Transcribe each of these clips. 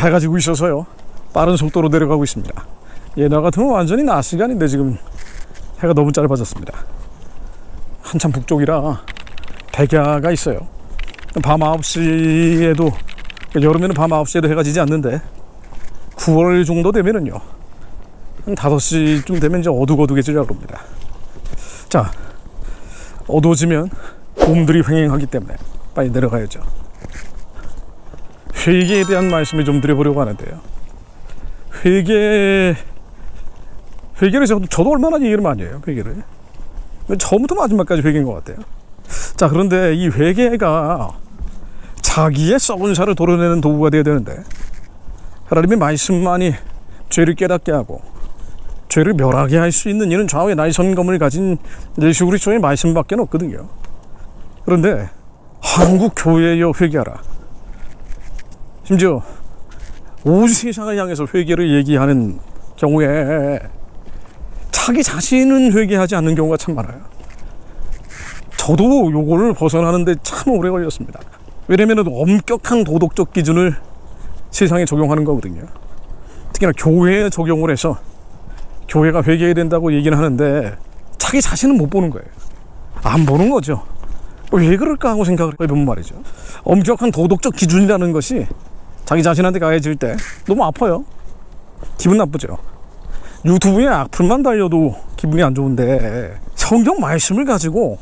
해가 지고 있어서요 빠른 속도로 내려가고 있습니다. 예나 같으면 완전히 낮 시간인데 지금 해가 너무 짧아졌습니다. 한참 북쪽이라 백야가 있어요. 밤 9시에도, 여름에는 밤 9시에도 해가 지지 않는데 9월 정도 되면은요 한 5시쯤 되면 이제 어둑어둑해지려고 합니다. 자, 어두워지면 곰들이 횡행하기 때문에 빨리 내려가야죠. 회개에 대한 말씀을 좀 드려보려고 하는데요. 회개를 저도 얼마나 얘기를 많이 해요. 회개를 처음부터 마지막까지 회개인 것 같아요. 자, 그런데 이 회개가 자기의 썩은 살을 도려내는 도구가 되어야 되는데 하나님의 말씀만이 죄를 깨닫게 하고 죄를 멸하게 할 수 있는 이는 좌우의 나의 선검을 가진 예수 그리스도의 말씀밖에 없거든요. 그런데 한국 교회여 회개하라. 심지어 온 세상을 향해서 회개를 얘기하는 경우에 자기 자신은 회개하지 않는 경우가 참 많아요. 저도 요거를 벗어나는데 참 오래 걸렸습니다. 왜냐면 엄격한 도덕적 기준을 세상에 적용하는 거거든요. 특히나 교회에 적용을 해서 교회가 회개해야 된다고 얘기는 하는데 자기 자신은 못 보는 거예요. 안 보는 거죠. 왜 그럴까 하고 생각을 해보면 말이죠. 엄격한 도덕적 기준이라는 것이 자기 자신한테 가해질 때 너무 아파요. 기분 나쁘죠. 유튜브에 악플만 달려도 기분이 안 좋은데 성경 말씀을 가지고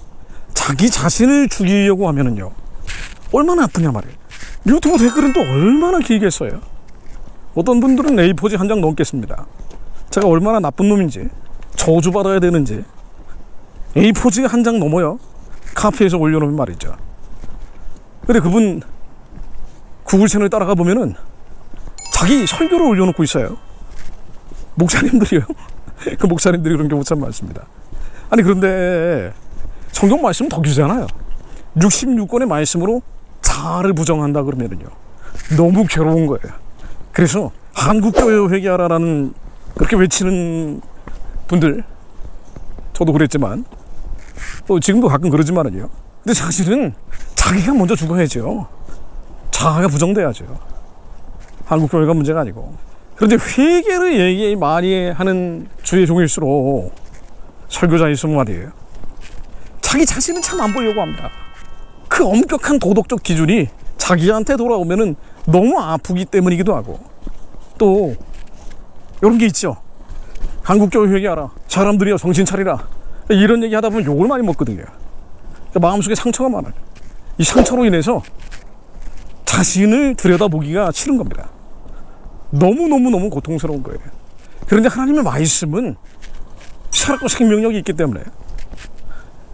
자기 자신을 죽이려고 하면은요 얼마나 아프냐 말이에요. 유튜브 댓글은 또 얼마나 길게 써요. 어떤 분들은 A4지 한 장 넘겠습니다. 제가 얼마나 나쁜 놈인지, 저주받아야 되는지 A4지 한 장 넘어요. 카페에서 올려놓으면 말이죠. 근데 그분 구글 채널 따라가 보면은 자기 설교를 올려놓고 있어요. 목사님들이요. 그 목사님들이 그런 경우 참 많습니다. 아니 그런데 성경 말씀은 더 길잖아요. 66권의 말씀으로 자아를 부정한다 그러면은요 너무 괴로운 거예요. 그래서 한국교회 회개하라라는 그렇게 외치는 분들, 저도 그랬지만 지금도 가끔 그러지만은요, 근데 사실은 자기가 먼저 죽어야죠. 자아가 부정돼야죠. 한국교회가 문제가 아니고. 그런데 회개를 얘기 많이 하는 주의 종일수록 설교자일수록 말이에요, 자기 자신은 참 안 보려고 합니다. 그 엄격한 도덕적 기준이 자기한테 돌아오면은 너무 아프기 때문이기도 하고, 또 이런 게 있죠. 한국교회 회개하라, 사람들이여 정신 차리라, 이런 얘기 하다 보면 욕을 많이 먹거든요. 마음속에 상처가 많아요. 이 상처로 인해서 자신을 들여다보기가 싫은 겁니다. 너무너무 고통스러운 거예요. 그런데 하나님의 말씀은 살았고 생명력이 있기 때문에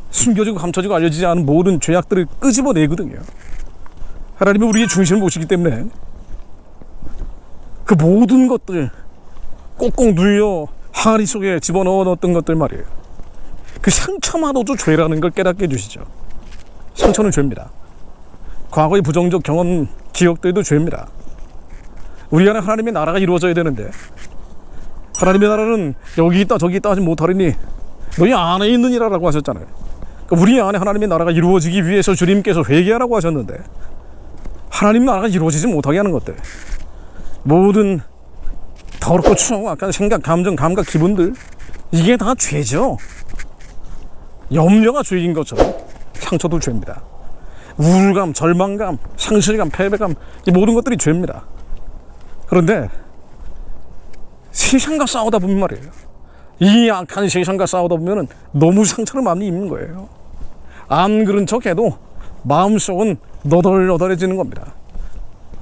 숨겨지고 감춰지고 알려지지 않은 모든 죄악들을 끄집어내거든요. 하나님이 우리의 중심을 보시기 때문에 그 모든 것들 꼭꼭 눌려 항아리 속에 집어넣어 넣었던 것들 말이에요. 그 상처마저도 죄라는 걸 깨닫게 해주시죠. 상처는 죄입니다. 과거의 부정적 경험, 기억들도 죄입니다. 우리 안에 하나님의 나라가 이루어져야 되는데 하나님의 나라는 여기 있다 저기 있다 하지 못하리니 너희 안에 있느니라라고 하셨잖아요. 그러니까 우리 안에 하나님의 나라가 이루어지기 위해서 주님께서 회개하라고 하셨는데 하나님 나라가 이루어지지 못하게 하는 것들, 모든 더럽고 추악한 생각, 감정, 감각, 기분들, 이게 다 죄죠. 염려가 죄인 것처럼 상처도 죄입니다. 우울감, 절망감, 상실감, 패배감, 이 모든 것들이 죄입니다. 그런데 세상과 싸우다 보면 말이에요, 이 악한 세상과 싸우다 보면 너무 상처를 많이 입는 거예요. 안 그런 척해도 마음속은 너덜너덜해지는 겁니다.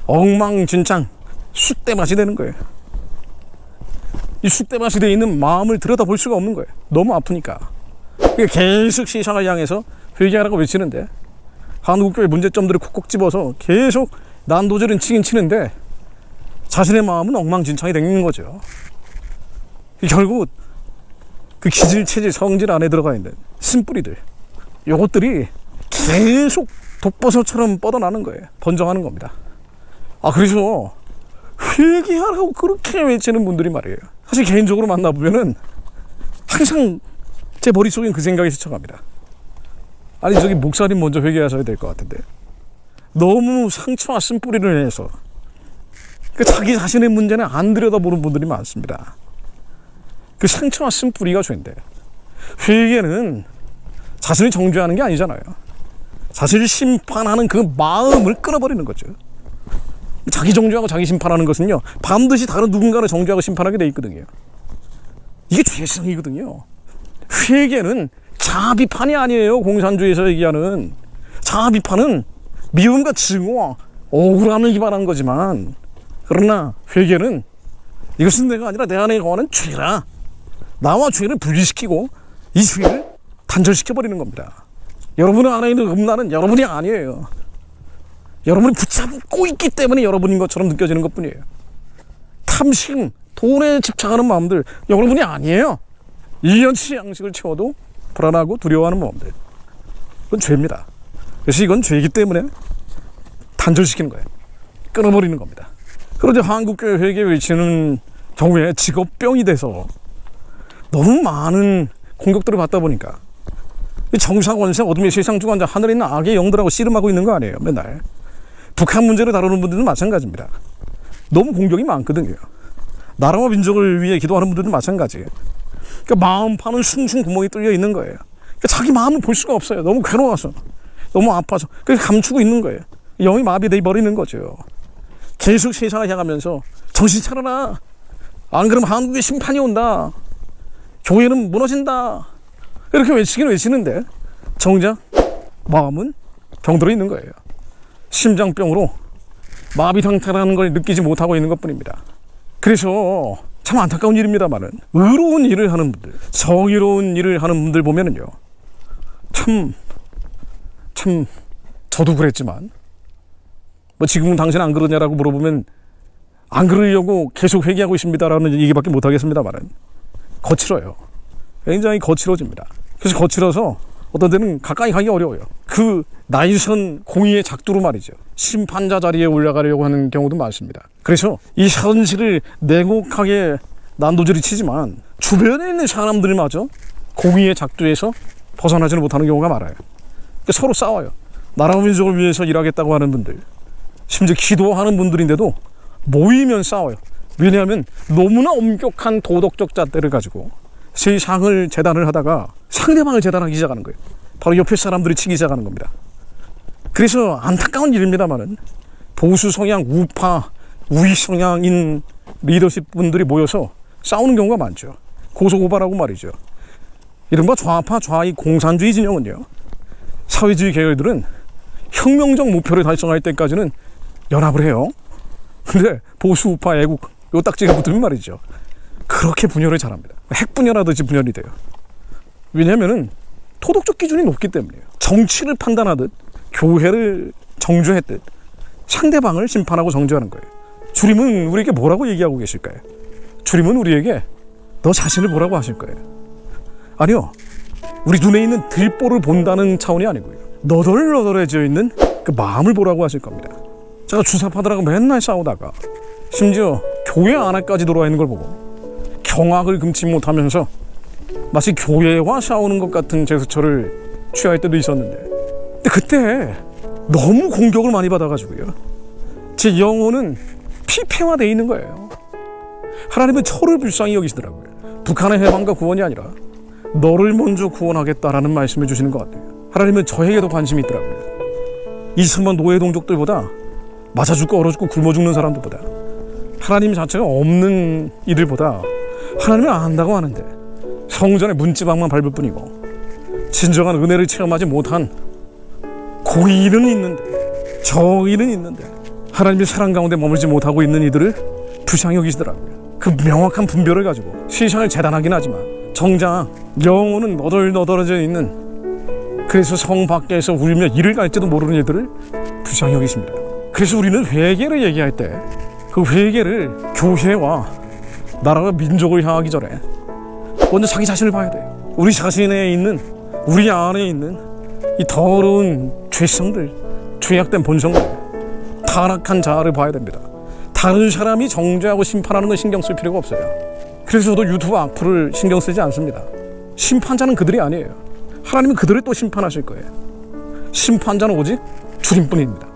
엉망진창 쑥대밭이 되는 거예요. 이 쑥대밭이 되어 있는 마음을 들여다볼 수가 없는 거예요. 너무 아프니까. 계속 세상을 향해서 회개하라고 외치는데 한국교회 문제점들을 콕콕 집어서 계속 난도질은 치긴 치는데 자신의 마음은 엉망진창이 되는 거죠. 결국 그 기질, 체질, 성질 안에 들어가 있는 쓴뿌리들, 요것들이 계속 독버섯처럼 뻗어나는 거예요. 번져가는 겁니다. 그래서 회개하라고 그렇게 외치는 분들이 말이에요, 사실 개인적으로 만나보면은 항상 제 머릿속엔 그 생각이 스쳐갑니다. 아니 저기 목사님 먼저 회개하셔야 될 것 같은데 너무 상처와 쓴뿌리를 내서 그 자기 자신의 문제는 안 들여다보는 분들이 많습니다. 그 상처가 쓴 뿌리가 죄인데, 회개는 자신을 정죄하는 게 아니잖아요. 자신을 심판하는 그 마음을 끊어버리는 거죠. 자기 정죄하고 자기 심판하는 것은요, 반드시 다른 누군가를 정죄하고 심판하게 돼 있거든요. 이게 죄성이거든요. 회개는 자비판이 아니에요. 공산주의에서 얘기하는 자비판은 미움과 증오와 억울함을 기반한 거지만, 그러나 회개는 이것은 내가 아니라 내 안에 거하는 죄라, 나와 죄를 분리시키고 이 죄를 단절시켜버리는 겁니다. 여러분 안에 있는 음란은 여러분이 아니에요. 여러분이 붙잡고 있기 때문에 여러분인 것처럼 느껴지는 것뿐이에요. 탐심, 돈에 집착하는 마음들 여러분이 아니에요. 이연치 양식을 채워도 불안하고 두려워하는 마음들, 그건 죄입니다. 그래서 이건 죄이기 때문에 단절시키는 거예요. 끊어버리는 겁니다. 그런데 한국교회 회개 외치는 경우에 직업병이 돼서 너무 많은 공격들을 받다 보니까 정사권세 어둠의 세상 주관자 하늘에 있는 악의 영들하고 씨름하고 있는 거 아니에요. 맨날 북한 문제를 다루는 분들도 마찬가지입니다. 너무 공격이 많거든요. 나라와 민족을 위해 기도하는 분들도 마찬가지. 그러니까 마음 파는 숭숭 구멍이 뚫려 있는 거예요. 그러니까 자기 마음을 볼 수가 없어요. 너무 괴로워서, 너무 아파서. 그래서 감추고 있는 거예요. 영이 마비돼 버리는 거죠. 계속 세상을 향하면서 정신 차려라, 안 그러면 한국에 심판이 온다, 교회는 무너진다, 이렇게 외치긴 외치는데 정작 마음은 병들어 있는 거예요. 심장병으로 마비 상태라는 걸 느끼지 못하고 있는 것뿐입니다. 그래서 참 안타까운 일입니다만은, 의로운 일을 하는 분들, 정의로운 일을 하는 분들 보면은요, 참 저도 그랬지만, 뭐 지금은 당신 안 그러냐라고 물어보면 안 그러려고 계속 회개하고 있습니다라는 얘기밖에 못 하겠습니다만은, 거칠어요. 굉장히 거칠어집니다. 그래서 거칠어서 어떤 데는 가까이 가기 어려워요. 그 나이선 공의의 작두로 말이죠, 심판자 자리에 올라가려고 하는 경우도 많습니다. 그래서 이 현실을 냉혹하게 난도질이 치지만 주변에 있는 사람들마저 공의의 작두에서 벗어나지는 못하는 경우가 많아요. 그러니까 서로 싸워요. 나라 민족을 위해서 일하겠다고 하는 분들, 심지어 기도하는 분들인데도 모이면 싸워요. 왜냐하면 너무나 엄격한 도덕적 잣대를 가지고 세상을 재단을 하다가 상대방을 재단하기 시작하는 거예요. 바로 옆에 사람들이 치기 시작하는 겁니다. 그래서 안타까운 일입니다만은 보수 성향, 우파, 우익 성향인 리더십 분들이 모여서 싸우는 경우가 많죠. 고소고발하고 말이죠. 이른바 좌파, 좌익 공산주의 진영은요, 사회주의 계열들은 혁명적 목표를 달성할 때까지는 연합을 해요. 근데 보수, 우파, 애국 요 딱지가 붙으면 말이죠, 그렇게 분열을 잘합니다. 핵 분열하듯이 분열이 돼요. 왜냐하면은 도덕적 기준이 높기 때문이에요. 정치를 판단하듯 교회를 정죄했듯 상대방을 심판하고 정죄하는 거예요. 주님은 우리에게 뭐라고 얘기하고 계실까요? 주님은 우리에게 너 자신을 보라고 하실 거예요. 아니요, 우리 눈에 있는 들보를 본다는 차원이 아니고요, 너덜너덜해져 있는 그 마음을 보라고 하실 겁니다. 제가 주사파들하고 맨날 싸우다가 심지어 교회 안에까지 들어와 있는 걸 보고 경악을 금치 못하면서 마치 교회와 싸우는 것 같은 제스처를 취할 때도 있었는데, 근데 그때 너무 공격을 많이 받아가지고요, 제 영혼은 피폐화되어 있는 거예요. 하나님은 저를 불쌍히 여기시더라고요. 북한의 해방과 구원이 아니라 너를 먼저 구원하겠다라는 말씀을 주시는 것 같아요. 하나님은 저에게도 관심이 있더라고요. 2천만 노예 동족들보다 맞아 죽고 얼어 죽고 굶어 죽는 사람들보다, 하나님 자체가 없는 이들보다 하나님을 안다고 하는데 성전의 문지방만 밟을 뿐이고 진정한 은혜를 체험하지 못한 고의는 있는데, 정의는 있는데 하나님의 사랑 가운데 머물지 못하고 있는 이들을 불쌍히 여기시더라고요. 그 명확한 분별을 가지고 세상을 재단하긴 하지만 정작 영혼은 너덜너덜해져 있는, 그래서 성 밖에서 울며 이를 갈지도 모르는 이들을 불쌍히 여기십니다. 그래서 우리는 회개를 얘기할 때 그 회개를 교회와 나라와 민족을 향하기 전에 먼저 자기 자신을 봐야 돼요. 우리 자신에 있는, 우리 안에 있는 이 더러운 죄성들, 죄악된 본성들, 타락한 자아를 봐야 됩니다. 다른 사람이 정죄하고 심판하는 건 신경 쓸 필요가 없어요. 그래서 저도 유튜브 악플을 신경 쓰지 않습니다. 심판자는 그들이 아니에요. 하나님은 그들을 또 심판하실 거예요. 심판자는 오직 주님뿐입니다.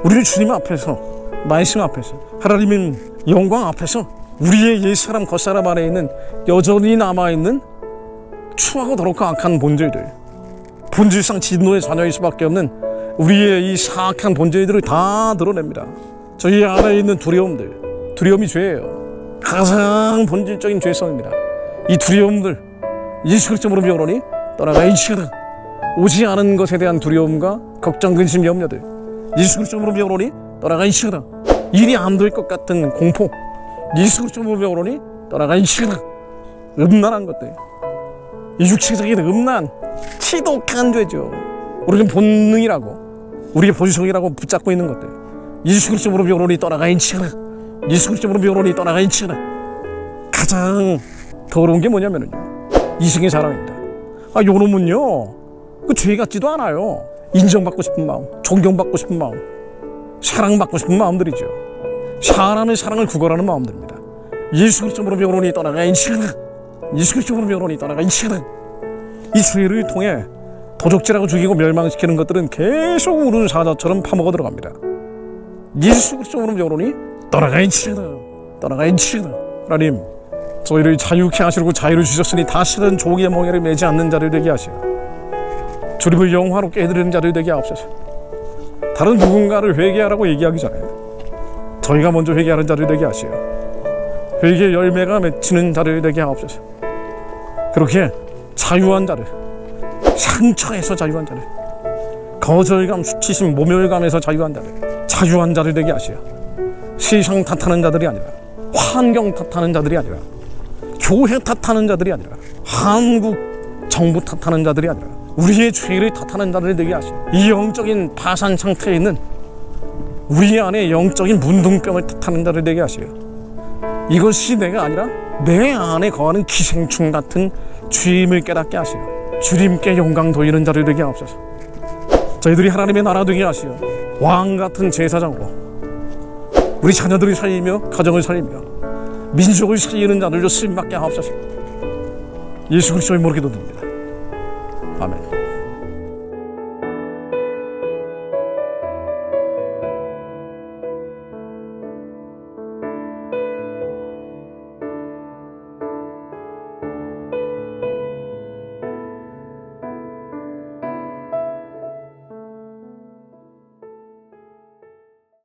우리를 주님 앞에서 말씀 앞에서, 하나님의 영광 앞에서 우리의 옛사람 겉사람 안에 있는 여전히 남아있는 추하고 더럽고 악한 본질들, 본질상 진노의 자녀일 수밖에 없는 우리의 이 사악한 본질들을 다 드러냅니다. 저희 안에 있는 두려움들, 두려움이 죄예요. 가장 본질적인 죄성입니다. 이 두려움들 예수 그리스도로 명하노니 떠나가이치거든. 오지 않은 것에 대한 두려움과 걱정, 근심, 염려들 예수 그리스도로 명하노니 떠나가이치거든. 일이 안 될 것 같은 공포 예수 그리스도로 명하노니 떠나가이치거든. 음란한 것들, 이 육체적인 음란, 지독한 죄죠. 우리는 본능이라고, 우리의 본성이라고 붙잡고 있는 것들 예수 그리스도로 명하노니 떠나가이치거든. 예수 그리스도로 명하노니 떠나가이치거든. 가장 더러운 게 뭐냐면요, 이성의 사랑입니다. 요놈은요 그 죄 같지도 않아요. 인정받고 싶은 마음, 존경받고 싶은 마음, 사랑받고 싶은 마음들이죠. 사람의 사랑을 구걸하는 마음들입니다. 예수 그리스도로 명하노니 떠나가이치거든. 예수 그리스도로 명하노니 떠나가이치거든. 이 죄를 통해 도적질하고 죽이고 멸망시키는 것들은 계속 우는 사자처럼 파먹어 들어갑니다. 예수 그리스도로 명하노니 떠나가이치거든. 떠나가이치거든. 하나님, 저희를 자유케 하시려고 자유를 주셨으니 다시는 종의 멍에를 매지 않는 자를 되게 하시오. 주님을 영화롭게 해드리는 자를 되게 하옵소서. 다른 누군가를 회개하라고 얘기하기 전에 저희가 먼저 회개하는 자를 되게 하시오. 회개의 열매가 맺히는 자를 되게 하옵소서. 그렇게 자유한 자를, 상처에서 자유한 자를, 거절감, 수치심, 모멸감에서 자유한 자를 되게 하시오. 세상 탓하는 자들이 아니라, 환경 탓하는 자들이 아니라, 교회 탓하는 자들이 아니라, 한국 정부 탓하는 자들이 아니라, 우리의 죄를 탓하는 자를 되게 하시오. 이 영적인 파산 상태에 있는 우리 안에 영적인 문둥병을 탓하는 자를 되게 하시오. 이것이 내가 아니라 내 안에 거하는 기생충 같은 죄임을 깨닫게 하시오. 주님께 영광 돌리는 자를 되게 하옵소서. 저희들이 하나님의 나라 되게 하시오. 왕 같은 제사장으로 우리 자녀들을 살리며 가정을 살리며 민족을 살리는 자들로 쓰임받게 하옵소서. 예수 그리스도의 이름으로 기도드립니다. 아멘.